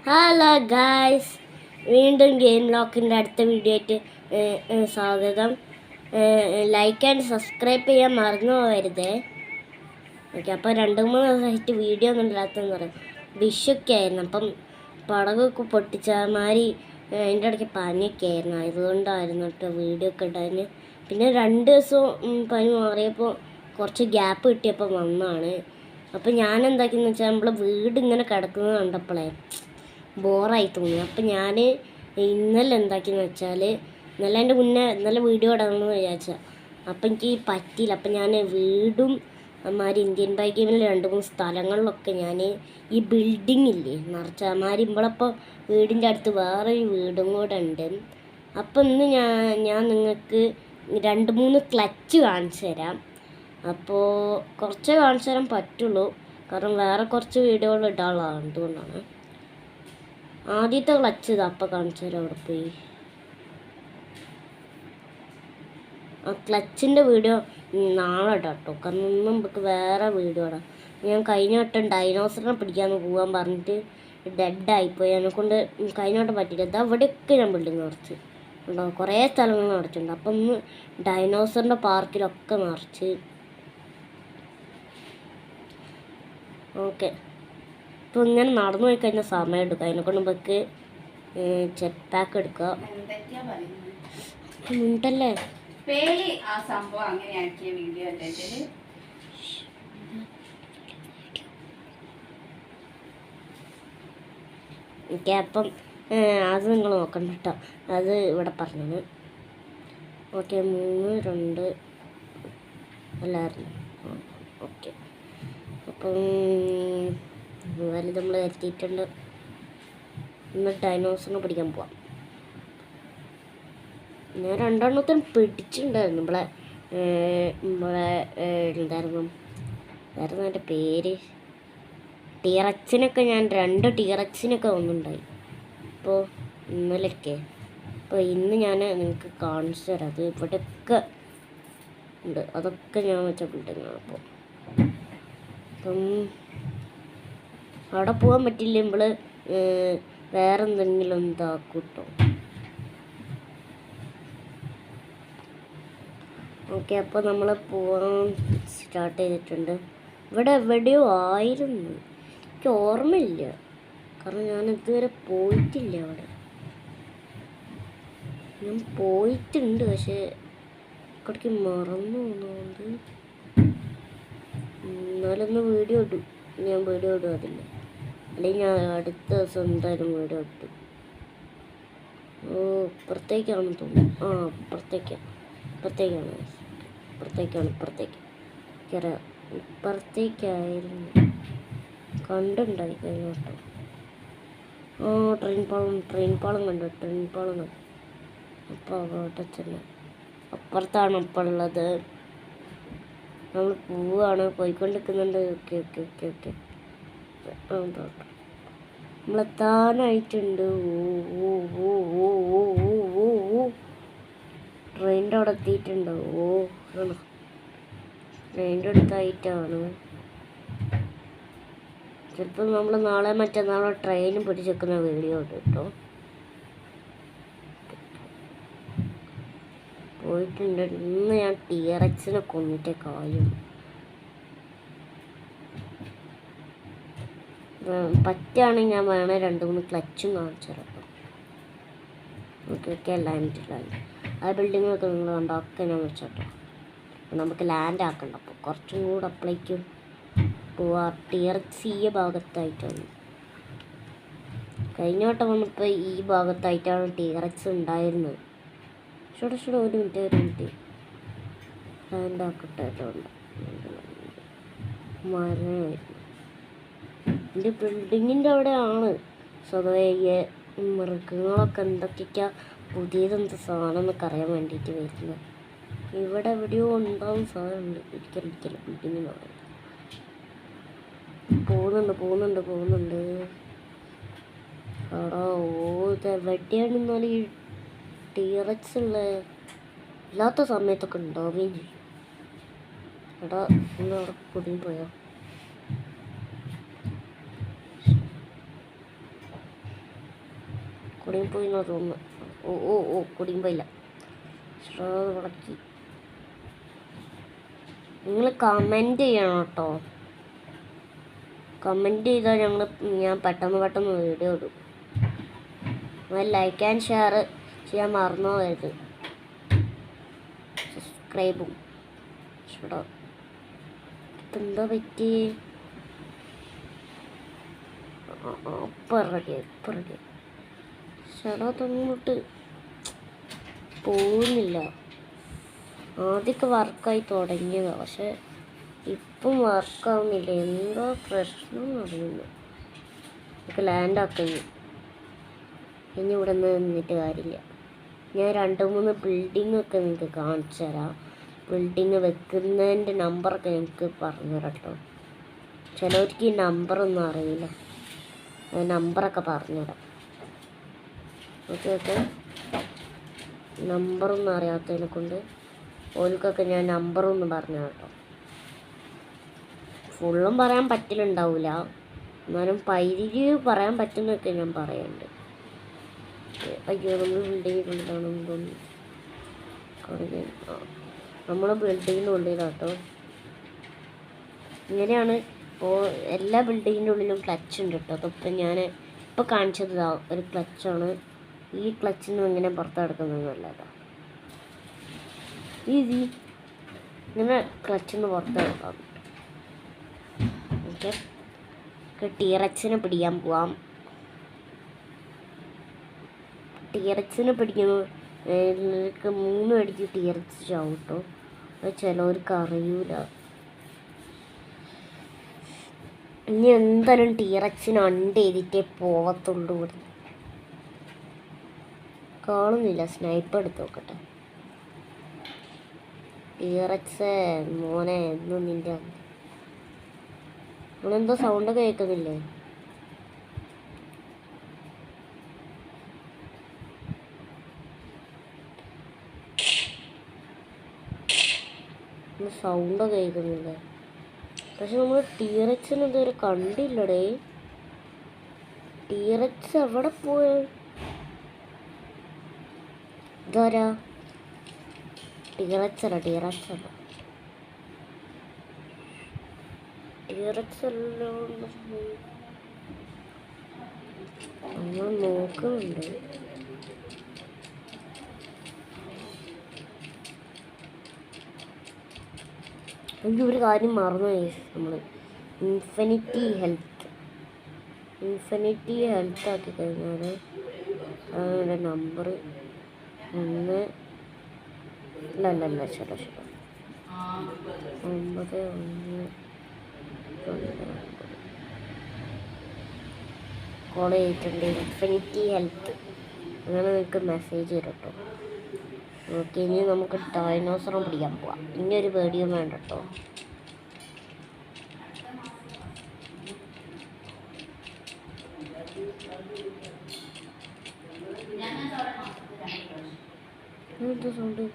Hello guys, വീണ്ടും game ലോക്കിൻ്റെ അടുത്ത video ആയിട്ട് സ്വാഗതം. ലൈക്ക് ആൻഡ് സബ്സ്ക്രൈബ് ചെയ്യാൻ മറന്നു പോകരുതേ. ഓക്കെ, അപ്പോൾ 2-3 ദിവസമായിട്ട് വീഡിയോ ഒന്നും ഇല്ലാത്തതെന്ന് പറയും. വിഷൊക്കെ ആയിരുന്നു, അപ്പം പടകൊക്കെ പൊട്ടിച്ചമാതിരി അതിൻ്റെ ഇടയ്ക്ക് പനിയൊക്കെ ആയിരുന്നു. അതുകൊണ്ടായിരുന്നു കേട്ടോ വീഡിയോ ഒക്കെ ഉണ്ടായിരുന്നു. പിന്നെ 2 ദിവസവും പനി മാറിയപ്പോൾ കുറച്ച് ഗ്യാപ്പ് കിട്ടിയപ്പോൾ വന്നതാണ്. അപ്പോൾ ഞാൻ എന്താക്കിയെന്ന് വെച്ചാൽ നമ്മൾ വീട് ഇങ്ങനെ കിടക്കുന്നത് കണ്ടപ്പോഴേ ബോറായി തോന്നി. അപ്പം ഞാൻ ഇന്നലെ എന്താക്കിയെന്ന് വെച്ചാൽ ഇന്നലെ വീഡിയോ ഇടണമെന്ന് വിചാരിച്ചാൽ അപ്പം എനിക്ക് പറ്റിയില്ല. അപ്പം ഞാൻ വീടും അമാരി ഇന്ത്യൻ ബൈ ഗെയിമിൽ 2-3 സ്ഥലങ്ങളിലൊക്കെ ഞാൻ ഈ ബിൽഡിംഗ് ഇല്ലേ നിറച്ച അമാരി ഇമ്പളപ്പോൾ വീടിൻ്റെ അടുത്ത് വേറൊരു വീടും കൂടെ ഉണ്ട്. അപ്പം ഇന്ന് ഞാൻ നിങ്ങൾക്ക് 2-3 ക്ലച്ച് കാണിച്ചു തരാം. അപ്പോൾ കുറച്ച് കാണിച്ചു തരാൻ പറ്റുള്ളൂ, കാരണം വേറെ കുറച്ച് വീഡിയോകൾ ഇടാനുള്ളതാണ്. അതുകൊണ്ടാണ് ആദ്യത്തെ ക്ലച്ച് ഇത് അപ്പം കാണിച്ചു തരാം. അവിടെ പോയി ആ ക്ലച്ചിൻ്റെ വീഡിയോ നാളെ ഇടാം കേട്ടോ, കാരണം ഒന്നും നമുക്ക് വേറെ വീഡിയോ ഇടാം. ഞാൻ കഴിഞ്ഞ വട്ടം ഡൈനോസറിനെ പിടിക്കാമെന്ന് പോകാൻ പറഞ്ഞിട്ട് ഡെഡായിപ്പോയി. അതിനെക്കൊണ്ട് കഴിഞ്ഞ വട്ടം പറ്റിയില്ല. ഇത് അവിടെയൊക്കെ ഞാൻ ബിൽഡിങ് നിറച്ച് ഉണ്ടോ, കുറേ സ്ഥലങ്ങൾ നിറച്ചിട്ടുണ്ട്. അപ്പം ഒന്ന് ഡൈനോസറിൻ്റെ പാർക്കിലൊക്കെ നിറച്ച്. ഓക്കെ, ഇപ്പോൾ ഇങ്ങനെ നടന്നു പോയി കഴിഞ്ഞാൽ സമയം എടുക്കുക. അതിനെക്കൊണ്ട് നമുക്ക് ജെറ്റ് പാക്ക് എടുക്കുക. ഉണ്ടല്ലേ ഓക്കെ, അപ്പം അത് നിങ്ങൾ നോക്കണ്ട കേട്ടോ, അത് ഇവിടെ പറഞ്ഞത്. ഓക്കെ, 3-2 എല്ലാവരും ഓക്കെ. അപ്പം എന്തായാലും നമ്മൾ എത്തിയിട്ടുണ്ട്. ഇന്ന് ഡൈനോസറിനെ പിടിക്കാൻ പോവാം. ഞാൻ 2 പിടിച്ചിട്ടുണ്ടായിരുന്നു. നമ്മളെ എന്തായിരുന്നു എൻ്റെ പേര്, ടീറക്സിനൊക്കെ ഞാൻ 2 ടീറക്സിനൊക്കെ ഒന്നുണ്ടായി ഇപ്പോൾ ഇന്നലെയൊക്കെ. അപ്പോൾ ഇന്ന് ഞാൻ നിങ്ങൾക്ക് കാണിച്ചു തരാം. അത് ഇവിടെയൊക്കെ ഉണ്ട്, അതൊക്കെ ഞാൻ വെച്ച ബിൽഡിങ്ങാണ്. അപ്പം അവിടെ പോകാൻ പറ്റില്ല, നമ്മൾ വേറെ എന്തെങ്കിലും ഇതാക്കൂട്ടോ. ഓക്കെ, അപ്പോൾ നമ്മൾ പോകാൻ സ്റ്റാർട്ട് ചെയ്തിട്ടുണ്ട്. ഇവിടെ എവിടെയോ ആയിരുന്നു, എനിക്ക് ഓർമ്മയില്ല, കാരണം ഞാൻ ഇതുവരെ പോയിട്ടില്ല. അവിടെ ഞാൻ പോയിട്ടുണ്ട്, പക്ഷേ ഇടയ്ക്ക് മറന്നു പോകുന്നതുകൊണ്ട് എന്നാലൊന്ന് വീഡിയോ ഇടും. ഞാൻ വീഡിയോ ഇടും അതില്ല, അല്ലെങ്കിൽ ഞാൻ അടുത്ത ദിവസം എന്തായാലും വീഡിയോ ഇട്ടു. ഇപ്പുറത്തേക്കാണെന്ന് തോന്നുന്നു. ഇപ്പുറത്തേക്കാണ് ഇപ്പുറത്തേക്കായിരുന്നു കണ്ടുണ്ടായി കഴിഞ്ഞ വട്ടം. ട്രെയിൻ പാളം കണ്ടു. അപ്പോൾ അവിടെ ചെന്ന് അപ്പുറത്താണ് ഇപ്പോൾ ഉള്ളത്. നമ്മൾ പോവുകയാണ്, പോയിക്കൊണ്ടിരിക്കുന്നുണ്ട്. ഓക്കെ നമ്മളെത്താനായിട്ടുണ്ട്. ട്രെയിനിൻ്റെ അവിടെ എത്തിയിട്ടുണ്ട്. ട്രെയിനിൻ്റെ അടുത്തായിട്ടാണ്. ചിലപ്പോൾ നമ്മൾ നാളെ മറ്റന്നാളെ ട്രെയിൻ പിടിച്ചെക്കുന്ന വീഡിയോ ഉണ്ട് കേട്ടോ. പോയിട്ടുണ്ട്. ഇന്ന് ഞാൻ ടീറക്സിനെ കൊന്നിട്ടേ കാര്യം. പറ്റുകയാണെങ്കിൽ ഞാൻ വേണേൽ 2-3 ക്ലച്ചും കാണിച്ചു തരാം. ഓക്കെ ലാൻഡ് ആ ബിൽഡിങ്ങൊക്കെ നിങ്ങൾ കണ്ടോ, ഒക്കെ ഞാൻ വെച്ചോട്ടോ. നമുക്ക് ലാൻഡ് ആക്കണ്ട, അപ്പോൾ കുറച്ചും കൂടെ അപ്പളേക്കും പോവാ. ടീറക്സ് ഈ ഭാഗത്തായിട്ടാണ്. കഴിഞ്ഞ വട്ടം വന്നപ്പോൾ ഈ ഭാഗത്തായിട്ടാണ് ടീറക്സ് ഉണ്ടായിരുന്നത്. ഒരു മിനിറ്റ് ലാൻഡ് ആക്കട്ടെ കേട്ടോ. മരമായിരുന്നു എൻ്റെ ബിൽഡിങ്ങിൻ്റെ അവിടെയാണ്. സ്വതവേ മൃഗങ്ങളൊക്കെ എന്തൊക്കെയാ പുതിയതെന്ത് സാധനം എന്നൊക്കെ അറിയാൻ വേണ്ടിയിട്ട് വരുന്നത്. ഇവിടെ എവിടെയോ ഉണ്ടാവും സാധനമുണ്ട്. ഒരിക്കലും ബിൽഡിങ്ങിന് പോകുന്നുണ്ട്. ഇതെവിടെയാണെന്നാലും ഈ ടീറക്സ് ഉള്ള ഇല്ലാത്ത സമയത്തൊക്കെ ഉണ്ടാവുകയും ചെയ്യും. ഒന്ന് അവിടെ കുടുങ്ങി പോയോ? കുടുങ്ങിപ്പോയിന്നോ തോന്നുന്നു. ഓ ഓ ഓ കുടുങ്ങിപ്പോയില്ല. മുടക്കി. നിങ്ങൾ കമൻറ്റ് ചെയ്യണം കേട്ടോ. കമൻറ്റ് ചെയ്താൽ ഞാൻ പെട്ടെന്ന് വീഡിയോ ഇടും. ലൈക്ക് ആൻഡ് ഷെയർ ചെയ്യാൻ മറന്നു പോകരുത്. സബ്സ്ക്രൈബും. എന്താ പറ്റി? ഇപ്പറകെ തന്നിട്ട് പോകുന്നില്ല. ആദ്യമൊക്കെ വർക്കായി തുടങ്ങിയതാണ്, പക്ഷെ ഇപ്പം വർക്കാവുന്നില്ല. എന്തോ പ്രശ്നം അറിയുന്നു. നമുക്ക് ലാൻഡാക്കുന്നു. ഇനി ഇവിടെ നിന്നിട്ട് കാര്യമില്ല. ഞാൻ 2-3 ബിൽഡിങ്ങൊക്കെ നിങ്ങൾക്ക് കാണിച്ചു തരാം. ബിൽഡിങ് വെക്കുന്നതിൻ്റെ നമ്പറൊക്കെ നിങ്ങൾക്ക് പറഞ്ഞു തരാം കേട്ടോ. ചിലവർക്ക് ഈ നമ്പറൊന്നും അറിയില്ല. നമ്പറൊക്കെ പറഞ്ഞുതരാം. ഓക്കെ നമ്പറൊന്നും അറിയാത്തതിനെ കൊണ്ട് ഓൽക്കൊക്കെ ഞാൻ നമ്പറൊന്നും പറഞ്ഞു കേട്ടോ. ഫുള്ളും പറയാൻ പറ്റില്ലുണ്ടാവില്ല, എന്നാലും പൈരി പറയാൻ പറ്റുന്നൊക്കെ ഞാൻ പറയുന്നുണ്ട്. അയ്യോ നമ്മൾ ബിൽഡിങ്ങിനുള്ളിലാണെന്ന് തോന്നുന്നു. നമ്മൾ ബിൽഡിങ്ങിനുള്ളിലാട്ടോ. ഇങ്ങനെയാണ് ഇപ്പോൾ എല്ലാ ബിൽഡിങ്ങിൻ്റെ ഉള്ളിലും ക്ലച്ച് ഉണ്ട് കേട്ടോ. അതിപ്പോൾ ഞാൻ ഇപ്പോൾ കാണിച്ചത് ഒരു ക്ലച്ചാണ്. ഈ ക്ലച്ചിൽ നിന്ന് ഇങ്ങനെ പുറത്ത് കിടക്കുന്നതല്ല കേട്ടോ. ഈസി ഇങ്ങനെ ക്ലച്ചിൽ നിന്ന് പുറത്ത് കിടക്കാം. ഓക്കെ ടീറക്സിനെ പിടിക്കാൻ പോവാം. ടീറക്സിനെ പിടിക്കുമ്പോൾ 3 അടിക്ക് ടീറക്സ് ചാവും കേട്ടോ. അത് ചിലവർക്ക് അറിയൂല. ഇനി എന്തായാലും ടീറക്സിന് അണ്ട് ചെയ്തിട്ടേ പോവത്തുള്ളൂ. ഇവിടെ കാണുന്നില്ല. സ്നൈപ്പർ എടുത്ത് നോക്കട്ടെ. ടീറക്സ് മോനെ എന്നും നിൻ്റെ നിങ്ങളെന്തോ സൗണ്ട് കേൾക്കുന്നില്ലേ? സൗണ്ട് കേൾക്കുന്നില്ലേ? പക്ഷെ നമ്മൾ ടീറക്സിന് ഇതുവരെ കണ്ടില്ലടേ. ടീറക്സ് എവിടെ പോയ? ഇതാരാ? ടീറക്സ് അല്ല ടീറക്സ് എല്ലാം നമ്മൾ നോക്കുന്നുണ്ട്. എനിക്ക് ഒരു കാര്യം മറന്നുപോയി. നമ്മൾ ഇൻഫിനിറ്റി ഹെൽത്ത് ആക്കി കഴിഞ്ഞാൽ അതിൻ്റെ നമ്പർ 1 അല്ല ശരി 9 കോൾ ചെയ്തിട്ടുണ്ട്. ഇൻഫിനിറ്റി ഹെൽത്ത് അങ്ങനെ നിങ്ങൾക്ക് മെസ്സേജ് തരും കേട്ടോ. ഓക്കെ ഇനി നമുക്ക് ഡൈനോസറും പിടിക്കാൻ പോവാം. ഇനി ഒരു പേടിയും വേണ്ട കേട്ടോ. എന്താ സൗണ്ട്?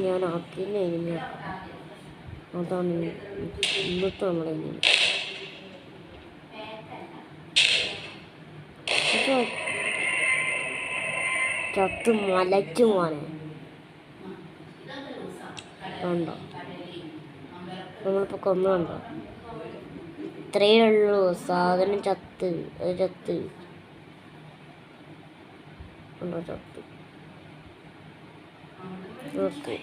ഞാൻ ആക്കിന്നെ ഇനി അതാണ് ഇന്നത്തെ നമ്മളെ ചത്ത് മലച്ചു മോനെ കണ്ടോ? നമ്മളിപ്പോൾ കൊന്നുണ്ടോ? ഇത്രയേ ഉള്ളൂ. സാധനം ചത്ത് ഉണ്ടോ? ചത്ത് ഓക്കെ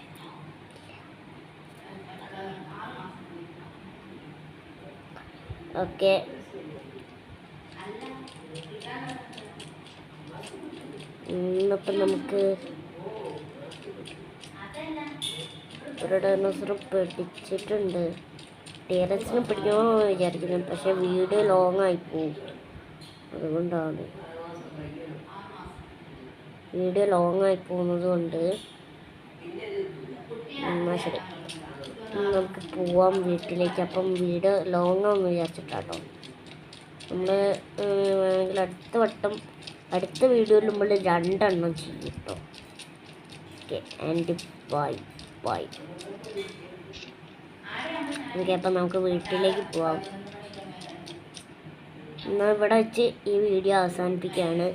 ഓക്കെ ഇന്നിപ്പം നമുക്ക് ഒരു ഡൈനോസർ പിടിച്ചിട്ടുണ്ട്. ടീറക്സിനെ പിടിക്കണമെന്ന് വിചാരിക്കുന്നു, പക്ഷെ വീഡിയോ ലോങ് ആയി പോവും. അതുകൊണ്ടാണ് വീഡിയോ ലോങ് ആയി പോകുന്നത് കൊണ്ട്. എന്നാൽ ശരി നമുക്ക് പോവാം വീട്ടിലേക്ക്. അപ്പം വീഡിയോ ലോങ് ആണെന്ന് വിചാരിച്ചിട്ടാട്ടോ. നമ്മൾ വേണമെങ്കിൽ അടുത്ത വീഡിയോയിൽ നമ്മൾ 2 എണ്ണം ചെയ്യും കേട്ടോ. Okay and by. ഓക്കെ അപ്പം നമുക്ക് വീട്ടിലേക്ക് പോവാം. എന്നാൽ ഇവിടെ വെച്ച് ഈ വീഡിയോ അവസാനിപ്പിക്കുകയാണ്.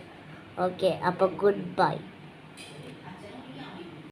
ഓക്കെ, അപ്പോൾ ഗുഡ് ബൈ.